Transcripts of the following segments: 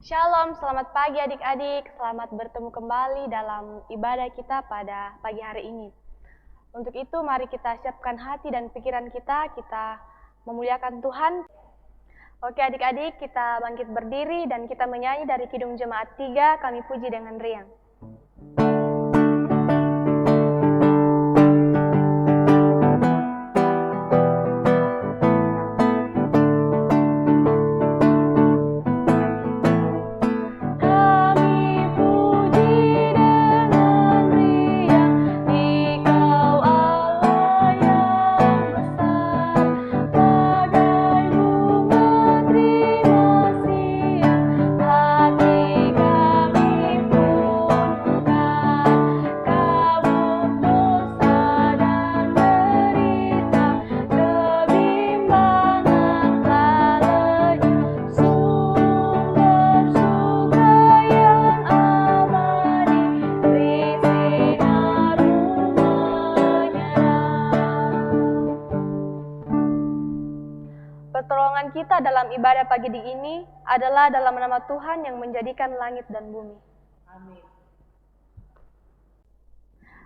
Shalom, selamat pagi adik-adik. Selamat bertemu kembali dalam ibadah kita pada pagi hari ini. Untuk itu mari kita siapkan hati dan pikiran kita memuliakan Tuhan. Oke adik-adik, kita bangkit berdiri dan kita menyanyi dari Kidung Jemaat 3, Kami Puji dengan Riang. Pertolongan kita dalam ibadah pagi ini adalah dalam nama Tuhan yang menjadikan langit dan bumi. Amin.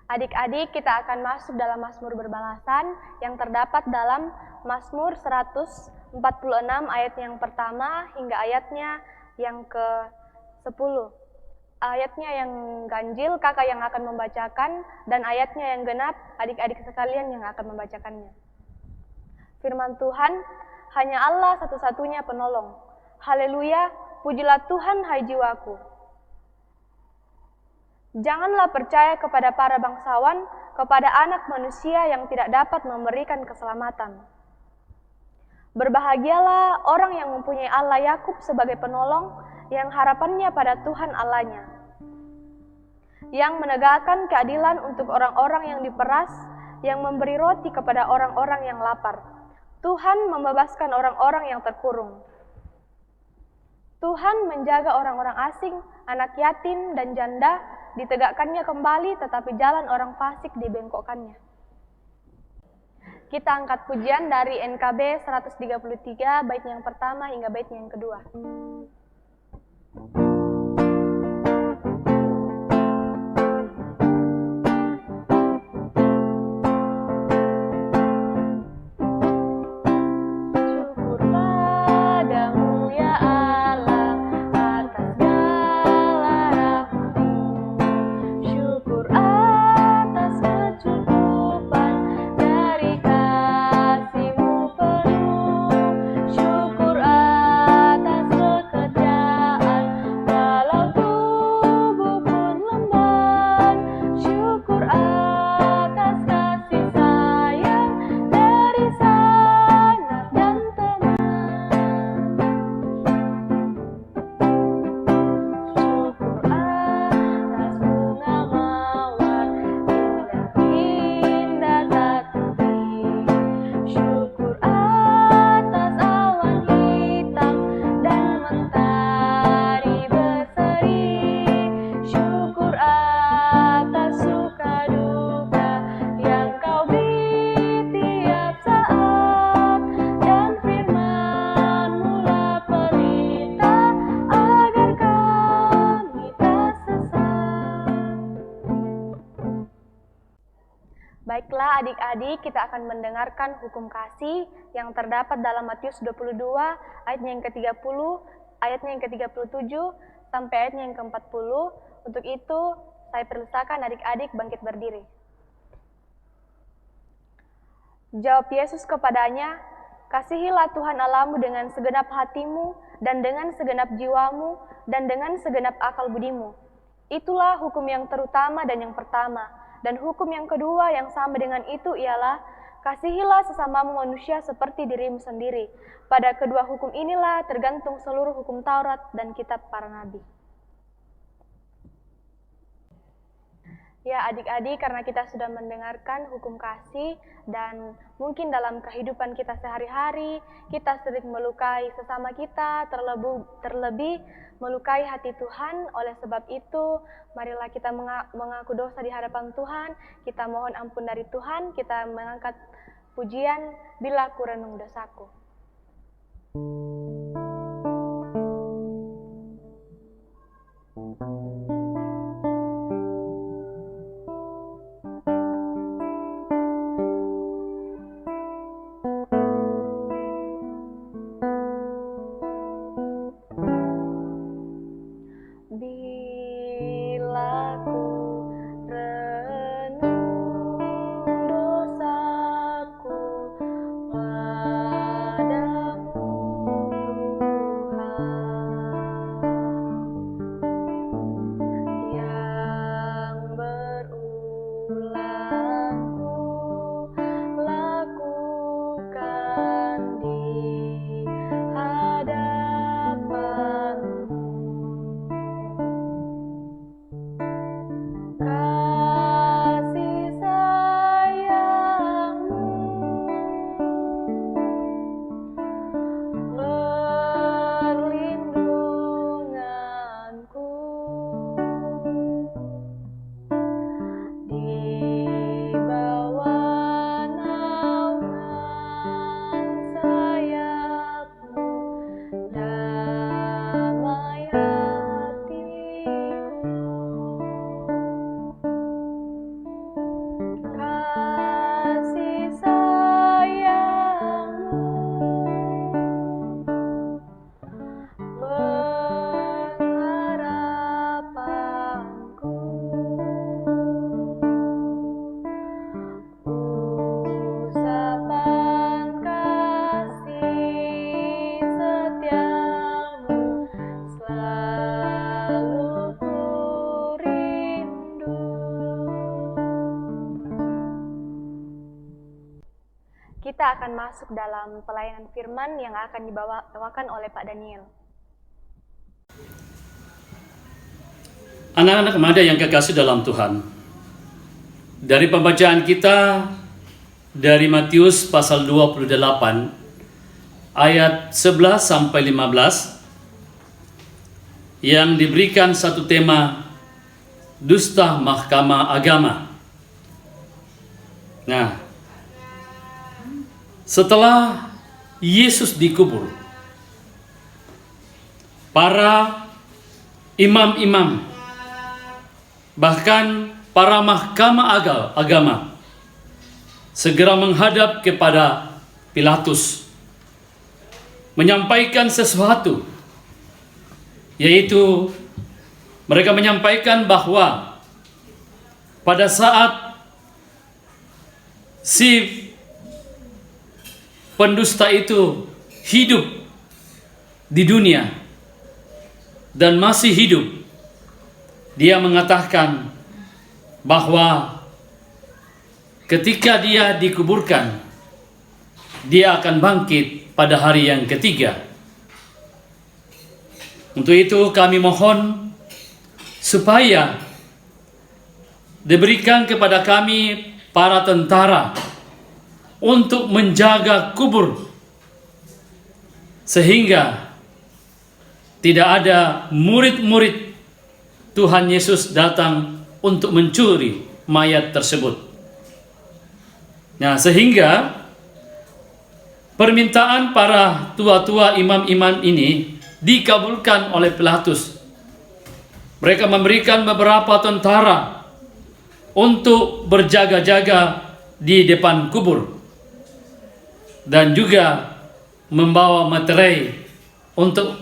Adik-adik, kita akan masuk dalam Mazmur berbalasan yang terdapat dalam Mazmur 146 ayat yang pertama hingga ayatnya yang ke-10. Ayatnya yang ganjil kakak yang akan membacakan dan ayatnya yang genap adik-adik sekalian yang akan membacakannya. Firman Tuhan, hanya Allah satu-satunya penolong. Haleluya, pujilah Tuhan hai jiwaku. Janganlah percaya kepada para bangsawan, kepada anak manusia yang tidak dapat memberikan keselamatan. Berbahagialah orang yang mempunyai Allah Yakub sebagai penolong, yang harapannya pada Tuhan Allahnya. Yang menegakkan keadilan untuk orang-orang yang diperas, yang memberi roti kepada orang-orang yang lapar. Tuhan membebaskan orang-orang yang terkurung. Tuhan menjaga orang-orang asing, anak yatim dan janda, ditegakkannya kembali, tetapi jalan orang fasik dibengkokkannya. Kita angkat pujian dari NKB 133, bait yang pertama hingga bait yang kedua. Baiklah adik-adik, kita akan mendengarkan hukum kasih yang terdapat dalam Matius 22, ayatnya yang ke-30, ayatnya yang ke-37, sampai ayatnya yang ke-40. Untuk itu, saya persilakan adik-adik bangkit berdiri. Jawab Yesus kepadanya, kasihilah Tuhan Allahmu dengan segenap hatimu, dan dengan segenap jiwamu, dan dengan segenap akal budimu. Itulah hukum yang terutama dan yang pertama. Dan hukum yang kedua yang sama dengan itu ialah, kasihilah sesamamu manusia seperti dirimu sendiri. Pada kedua hukum inilah tergantung seluruh hukum Taurat dan kitab para nabi. Ya adik-adik, karena kita sudah mendengarkan hukum kasih dan mungkin dalam kehidupan kita sehari-hari, kita sering melukai sesama kita, terlebih melukai hati Tuhan. Oleh sebab itu, marilah kita mengaku dosa di hadapan Tuhan, kita mohon ampun dari Tuhan, kita mengangkat pujian, bila ku renung dosaku. Kita akan masuk dalam pelayanan firman yang akan dibawakan oleh Pak Daniel. Anak-anak remaja yang kekasih dalam Tuhan, dari pembacaan kita dari Matius pasal 28 ayat 11 sampai 15 yang diberikan satu tema dusta mahkamah agama. Nah, setelah Yesus dikubur, para imam-imam, bahkan para mahkamah agama segera menghadap kepada Pilatus, menyampaikan sesuatu, yaitu mereka menyampaikan bahwa pada saat si pendusta itu hidup di dunia dan masih hidup, dia mengatakan bahwa ketika dia dikuburkan, dia akan bangkit pada hari yang ketiga. Untuk itu kami mohon supaya diberikan kepada kami para tentara untuk menjaga kubur, sehingga tidak ada murid-murid Tuhan Yesus datang untuk mencuri mayat tersebut. Nah, sehingga permintaan para tua-tua imam-imam ini dikabulkan oleh Pilatus. Mereka memberikan beberapa tentara untuk berjaga-jaga di depan kubur, dan juga membawa materai untuk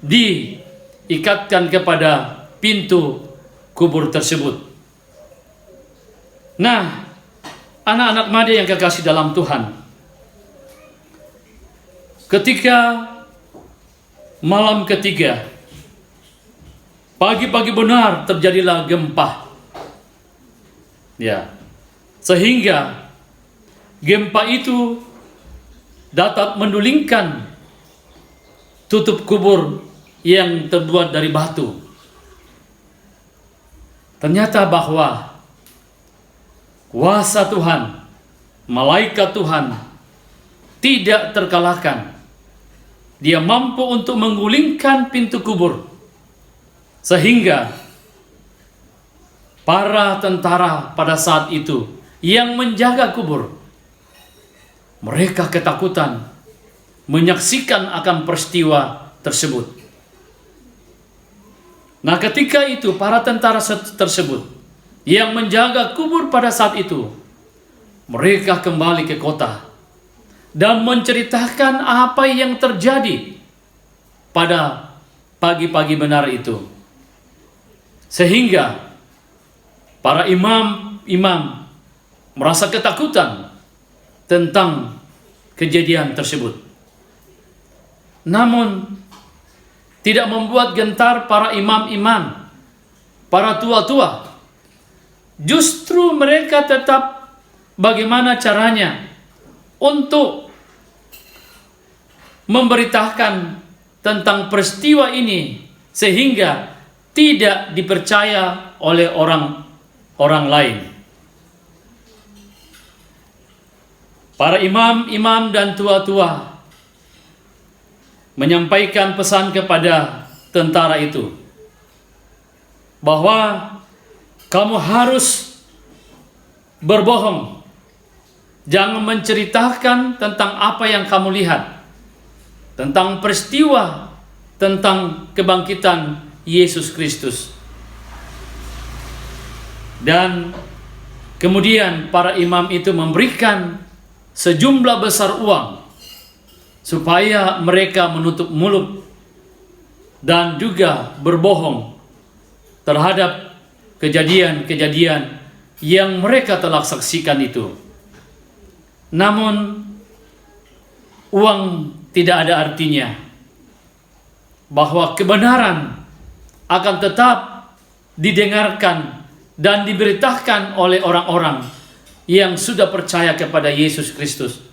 diikatkan kepada pintu kubur tersebut. Nah, anak-anak remaja yang kekasih dalam Tuhan, ketika malam ketiga, pagi-pagi benar terjadilah gempa. Ya, sehingga gempa itu dapat mendulingkan tutup kubur yang terbuat dari batu. Ternyata bahwa kuasa Tuhan, malaikat Tuhan tidak terkalahkan. Dia mampu untuk menggulingkan pintu kubur, sehingga para tentara pada saat itu yang menjaga kubur, mereka ketakutan menyaksikan akan peristiwa tersebut. Nah, ketika itu para tentara tersebut yang menjaga kubur pada saat itu, mereka kembali ke kota dan menceritakan apa yang terjadi pada pagi-pagi benar itu. Sehingga para imam merasa ketakutan tentang kejadian tersebut. Namun tidak membuat gentar para imam-imam, para tua-tua. Justru mereka tetap bagaimana caranya untuk memberitakan tentang peristiwa ini sehingga tidak dipercaya oleh orang lain. Para imam-imam dan tua-tua menyampaikan pesan kepada tentara itu bahwa kamu harus berbohong. Jangan menceritakan tentang apa yang kamu lihat, tentang peristiwa, tentang kebangkitan Yesus Kristus. Dan kemudian para imam itu memberikan sejumlah besar uang supaya mereka menutup mulut dan juga berbohong terhadap kejadian-kejadian yang mereka telah saksikan itu. Namun uang tidak ada artinya, bahwa kebenaran akan tetap didengarkan dan diberitakan oleh orang-orang yang sudah percaya kepada Yesus Kristus.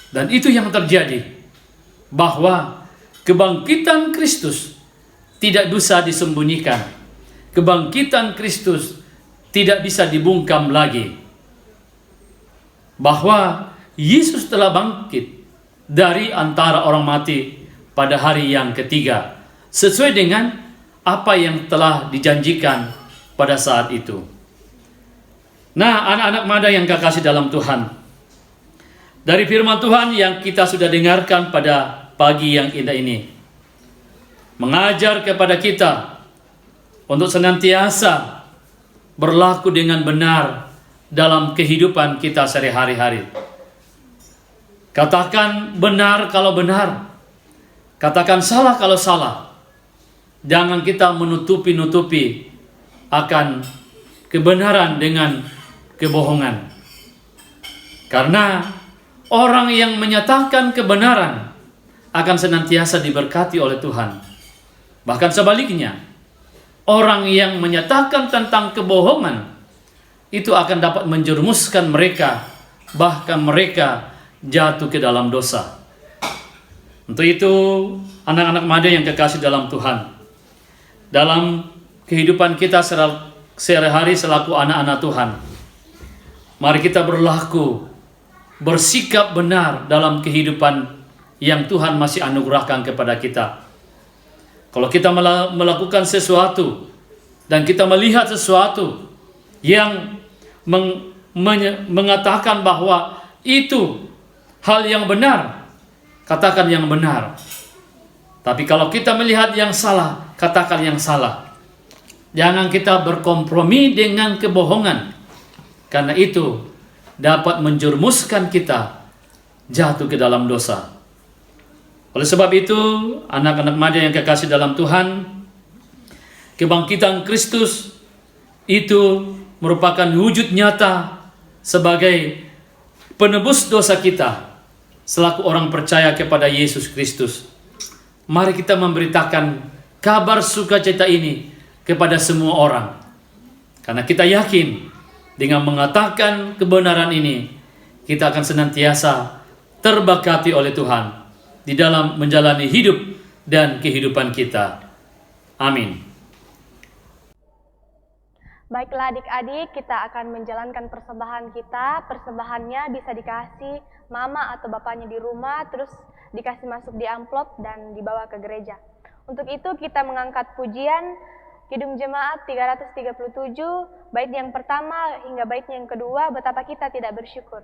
Dan itu yang terjadi, bahwa kebangkitan Kristus tidak bisa disembunyikan. Kebangkitan Kristus tidak bisa dibungkam lagi. Bahwa Yesus telah bangkit dari antara orang mati pada hari yang ketiga, sesuai dengan apa yang telah dijanjikan pada saat itu. Nah, anak-anak muda yang kekasih dalam Tuhan, dari firman Tuhan yang kita sudah dengarkan pada pagi yang indah ini, mengajar kepada kita untuk senantiasa berlaku dengan benar dalam kehidupan kita sehari-hari. Katakan benar kalau benar, katakan salah kalau salah. Jangan kita menutupi akan kebenaran dengan kebohongan. Karena orang yang menyatakan kebenaran akan senantiasa diberkati oleh Tuhan. Bahkan sebaliknya, orang yang menyatakan tentang kebohongan itu akan dapat menjerumuskan mereka, bahkan mereka jatuh ke dalam dosa. Untuk itu, anak-anak muda yang kekasih dalam Tuhan, dalam kehidupan kita sehari-hari selaku anak-anak Tuhan, mari kita berlaku, bersikap benar dalam kehidupan yang Tuhan masih anugerahkan kepada kita. Kalau kita melakukan sesuatu dan kita melihat sesuatu yang mengatakan bahwa itu hal yang benar, katakan yang benar. Tapi kalau kita melihat yang salah, katakan yang salah. Jangan kita berkompromi dengan kebohongan, karena itu dapat menjerumuskan kita jatuh ke dalam dosa. Oleh sebab itu, anak-anak muda yang kekasih dalam Tuhan, kebangkitan Kristus itu merupakan wujud nyata sebagai penebus dosa kita selaku orang percaya kepada Yesus Kristus. Mari kita memberitakan kabar sukacita ini kepada semua orang, karena kita yakin dengan mengatakan kebenaran ini, kita akan senantiasa terberkati oleh Tuhan di dalam menjalani hidup dan kehidupan kita. Amin. Baiklah adik-adik, kita akan menjalankan persembahan kita. Persembahannya bisa dikasih mama atau bapaknya di rumah, terus dikasih masuk di amplop dan dibawa ke gereja. Untuk itu kita mengangkat pujian Kidung Jemaat 337, bait yang pertama hingga bait yang kedua, betapa kita tidak bersyukur.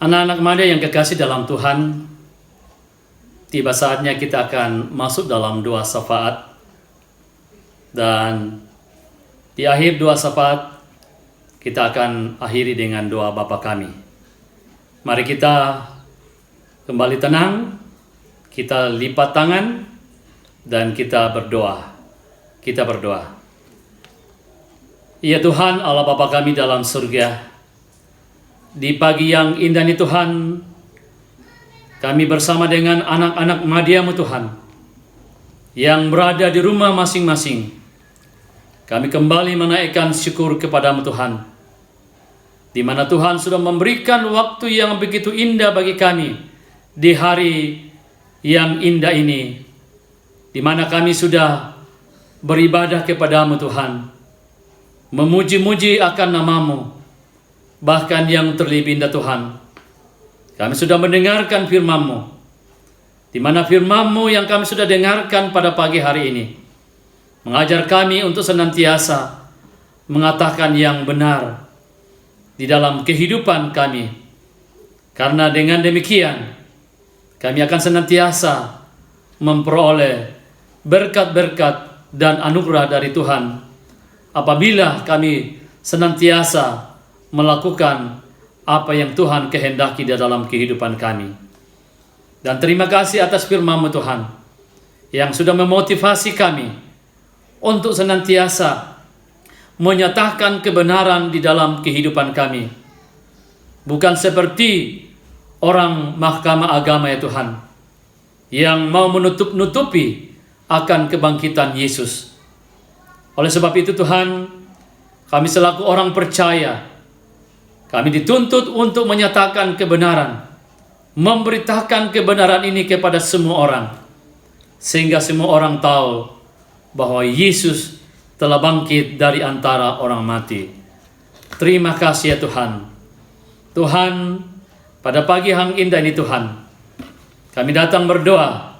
Anak-anak muda yang kekasih dalam Tuhan, tiba saatnya kita akan masuk dalam doa syafaat. Dan di akhir doa syafaat, kita akan akhiri dengan doa Bapa kami. Mari kita kembali tenang, kita lipat tangan, dan kita berdoa. Kita berdoa. Ya Tuhan, Allah Bapa kami dalam surga, di pagi yang indah ini Tuhan, kami bersama dengan anak-anak Madiamu Tuhan, yang berada di rumah masing-masing. Kami kembali menaikkan syukur kepadamu Tuhan, di mana Tuhan sudah memberikan waktu yang begitu indah bagi kami di hari yang indah ini, di mana kami sudah beribadah kepadamu Tuhan, memuji-muji akan namamu. Bahkan yang terlebih indah Tuhan, kami sudah mendengarkan firman-Mu, di mana firman-Mu yang kami sudah dengarkan pada pagi hari ini mengajar kami untuk senantiasa mengatakan yang benar di dalam kehidupan kami. Karena dengan demikian kami akan senantiasa memperoleh berkat-berkat dan anugerah dari Tuhan apabila kami senantiasa melakukan apa yang Tuhan kehendaki di dalam kehidupan kami. Dan terima kasih atas firman-Mu Tuhan, yang sudah memotivasi kami untuk senantiasa menyatakan kebenaran di dalam kehidupan kami. Bukan seperti orang mahkamah agama ya Tuhan, yang mau menutup-nutupi akan kebangkitan Yesus. Oleh sebab itu Tuhan, kami selaku orang percaya, kami dituntut untuk menyatakan kebenaran, memberitakan kebenaran ini kepada semua orang, sehingga semua orang tahu bahwa Yesus telah bangkit dari antara orang mati. Terima kasih ya Tuhan. Tuhan, pada pagi yang indah ini Tuhan, kami datang berdoa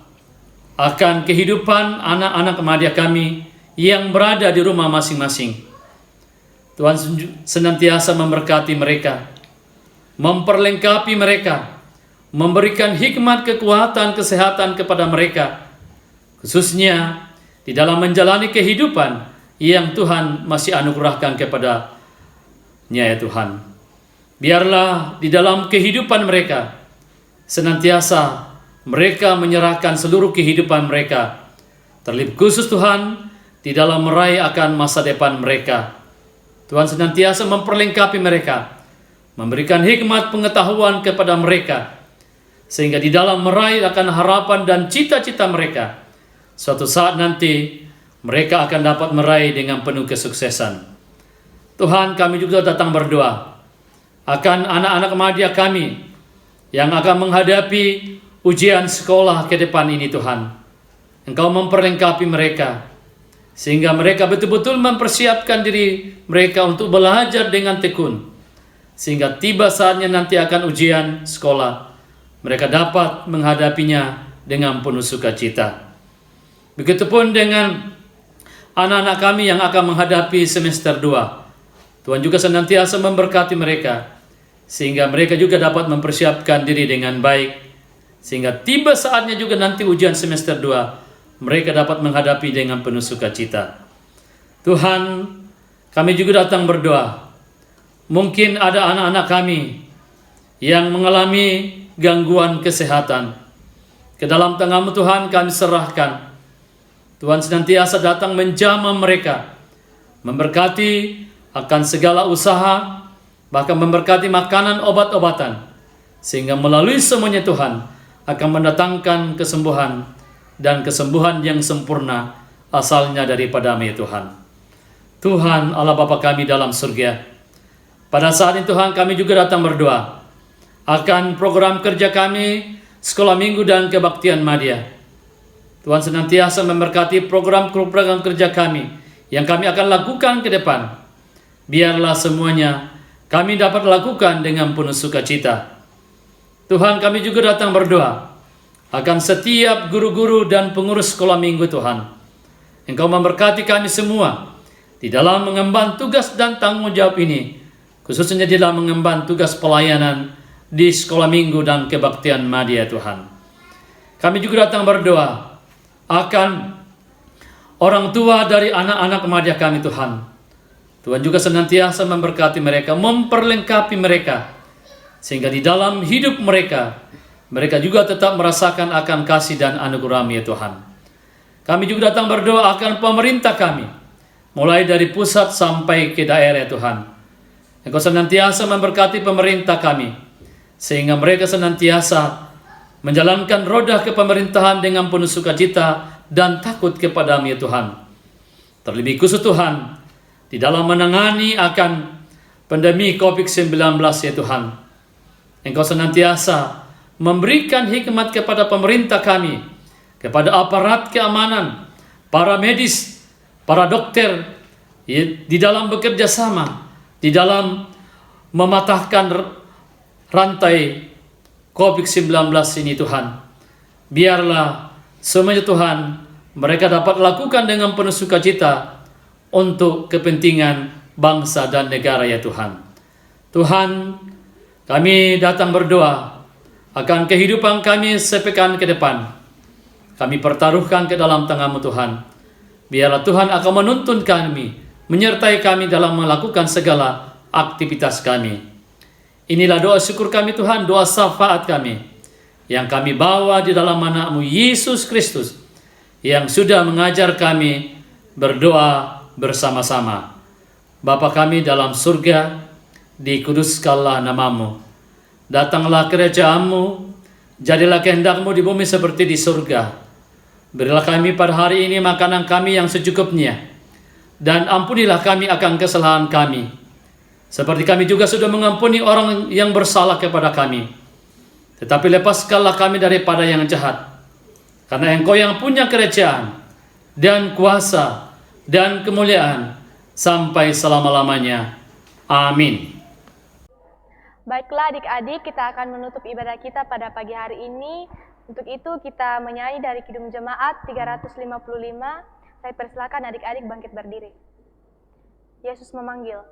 akan kehidupan anak-anak Madya kami yang berada di rumah masing-masing. Tuhan senantiasa memberkati mereka, memperlengkapi mereka, memberikan hikmat, kekuatan, kesehatan kepada mereka, khususnya di dalam menjalani kehidupan yang Tuhan masih anugerahkan kepadanya ya Tuhan. Biarlah di dalam kehidupan mereka senantiasa mereka menyerahkan seluruh kehidupan mereka, terlebih khusus Tuhan di dalam meraih akan masa depan mereka, Tuhan senantiasa memperlengkapi mereka, memberikan hikmat pengetahuan kepada mereka, sehingga di dalam meraih akan harapan dan cita-cita mereka, suatu saat nanti mereka akan dapat meraih dengan penuh kesuksesan. Tuhan, kami juga datang berdoa akan anak-anak madya kami yang akan menghadapi ujian sekolah ke depan ini. Tuhan, Engkau memperlengkapi mereka, sehingga mereka betul-betul mempersiapkan diri mereka untuk belajar dengan tekun, sehingga tiba saatnya nanti akan ujian sekolah, mereka dapat menghadapinya dengan penuh sukacita. Begitupun dengan anak-anak kami yang akan menghadapi semester 2. Tuhan juga senantiasa memberkati mereka, sehingga mereka juga dapat mempersiapkan diri dengan baik, sehingga tiba saatnya juga nanti ujian semester 2, mereka dapat menghadapi dengan penuh sukacita. Tuhan, kami juga datang berdoa. Mungkin ada anak-anak kami yang mengalami gangguan kesehatan. Ke dalam tangan-Mu Tuhan kami serahkan. Tuhan senantiasa datang menjamah mereka, memberkati akan segala usaha, bahkan memberkati makanan obat-obatan, sehingga melalui semuanya Tuhan akan mendatangkan kesembuhan, dan kesembuhan yang sempurna asalnya daripada-Mu ya Tuhan. Tuhan Allah Bapa kami dalam surga, pada saat ini Tuhan kami juga datang berdoa akan program kerja kami, sekolah minggu dan kebaktian madya. Tuhan senantiasa memberkati program kerja kami yang kami akan lakukan ke depan. Biarlah semuanya kami dapat lakukan dengan penuh sukacita. Tuhan, kami juga datang berdoa akan setiap guru-guru dan pengurus sekolah minggu. Tuhan, Engkau memberkati kami semua di dalam mengemban tugas dan tanggung jawab ini, khususnya di dalam mengemban tugas pelayanan di sekolah minggu dan kebaktian madya. Tuhan, kami juga datang berdoa akan orang tua dari anak-anak madya kami. Tuhan, Tuhan juga senantiasa memberkati mereka, memperlengkapi mereka, sehingga di dalam hidup mereka juga tetap merasakan akan kasih dan anugerah-Mu ya Tuhan. Kami juga datang berdoa akan pemerintah kami, mulai dari pusat sampai ke daerah ya Tuhan. Engkau senantiasa memberkati pemerintah kami, sehingga mereka senantiasa menjalankan roda kepemerintahan dengan penuh sukacita dan takut kepada-Mu ya Tuhan. Terlebih khusus Tuhan, di dalam menangani akan pandemi COVID-19 ya Tuhan, Engkau senantiasa memberikan hikmat kepada pemerintah kami, kepada aparat keamanan, para medis, para dokter, di dalam bekerja sama, di dalam mematahkan rantai COVID-19 ini Tuhan. Biarlah semuanya Tuhan, mereka dapat lakukan dengan penuh sukacita untuk kepentingan bangsa dan negara ya Tuhan. Tuhan, kami datang berdoa akan kehidupan kami sepekan ke depan. Kami pertaruhkan ke dalam tangan-Mu Tuhan. Biarlah Tuhan akan menuntun kami, menyertai kami dalam melakukan segala aktivitas kami. Inilah doa syukur kami Tuhan, doa syafaat kami, yang kami bawa di dalam anak-Mu Yesus Kristus, yang sudah mengajar kami berdoa bersama-sama. Bapa kami dalam surga, dikuduskanlah nama-Mu. Datanglah kerajaan-Mu, jadilah kehendak-Mu di bumi seperti di surga. Berilah kami pada hari ini makanan kami yang secukupnya, dan ampunilah kami akan kesalahan kami, seperti kami juga sudah mengampuni orang yang bersalah kepada kami. Tetapi lepaskanlah kami daripada yang jahat, karena Engkau yang punya kerajaan, dan kuasa, dan kemuliaan, sampai selama-lamanya. Amin. Baiklah adik-adik, kita akan menutup ibadah kita pada pagi hari ini. Untuk itu kita menyanyi dari Kidung Jemaat 355. Saya persilakan adik-adik bangkit berdiri. Yesus memanggil.